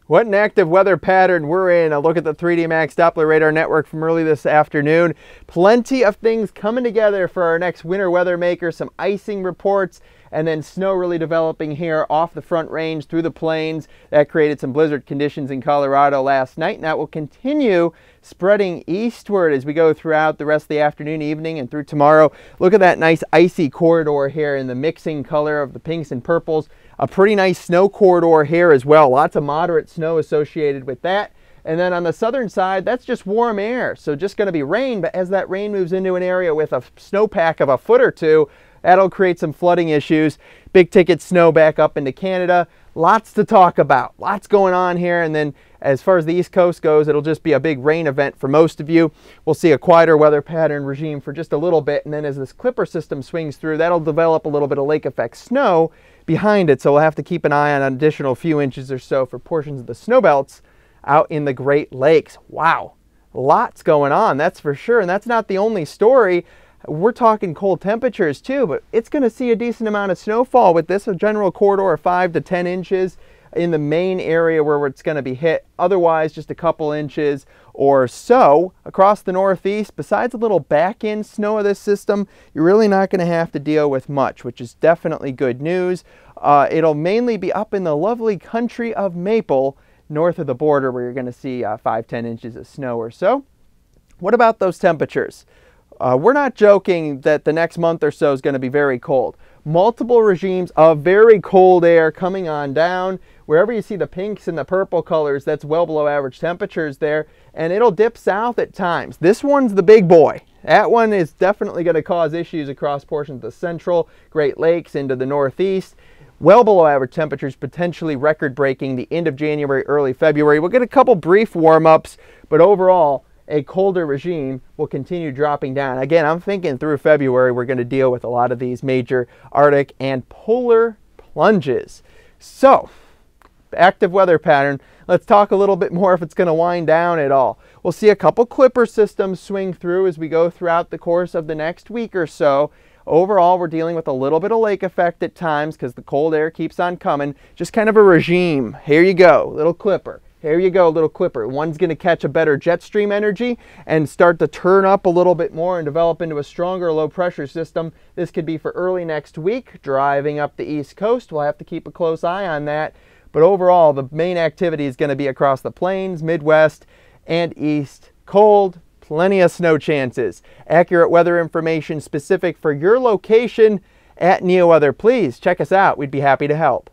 What an active weather pattern we're in. A look at the 3D Max Doppler radar network from early this afternoon. Plenty of things coming together for our next winter weather maker. Some icing reports and then snow really developing here off the Front Range through the plains. That created some blizzard conditions in Colorado last night, and that will continue spreading eastward as we go throughout the rest of the afternoon, evening, and through tomorrow. Look at that nice icy corridor here in the mixing color of the pinks and purples. A pretty nice snow corridor here as well. Lots of moderate snow associated with that. And then on the southern side, that's just warm air. So just going to be rain, but as that rain moves into an area with a snowpack of a foot or two, that'll create some flooding issues. Big ticket snow back up into Canada. Lots to talk about. Lots going on here. And then as far as the East Coast goes, it'll just be a big rain event for most of you. We'll see a quieter weather pattern regime for just a little bit. And then as this clipper system swings through, that'll develop a little bit of lake effect snow behind it. So we'll have to keep an eye on an additional few inches or so for portions of the snow belts out in the Great Lakes. Wow, lots going on, that's for sure. And that's not the only story. We're talking cold temperatures too, but it's going to see a decent amount of snowfall with this, a general corridor of 5 to 10 inches in the main area where it's going to be hit. Otherwise, just a couple inches or so across the Northeast. Besides a little back-end snow of this system, you're really not going to have to deal with much, which is definitely good news. It'll mainly be up in the lovely country of Maple, north of the border, where you're going to see 5-10 inches of snow or so. What about those temperatures? We're not joking that the next month or so is going to be very cold. Multiple regimes of very cold air coming on down. Wherever you see the pinks and the purple colors, that's well below average temperatures there. And it'll dip south at times. This one's the big boy. That one is definitely going to cause issues across portions of the central Great Lakes into the Northeast. Well below average temperatures, potentially record-breaking the end of January, early February. We'll get a couple brief warm-ups, but overall, a colder regime will continue dropping down. Again, I'm thinking through February, we're going to deal with a lot of these major Arctic and polar plunges. So, active weather pattern. Let's talk a little bit more if it's going to wind down at all. We'll see a couple clipper systems swing through as we go throughout the course of the next week or so. Overall, we're dealing with a little bit of lake effect at times because the cold air keeps on coming. Just kind of a regime. Here you go, little clipper. Here you go, little clipper. One's going to catch a better jet stream energy and start to turn up a little bit more and develop into a stronger low pressure system. This could be for early next week, driving up the East Coast. We'll have to keep a close eye on that. But overall, the main activity is going to be across the plains, Midwest, and East. Cold, plenty of snow chances. Accurate weather information specific for your location at NeoWeather. Please check us out. We'd be happy to help.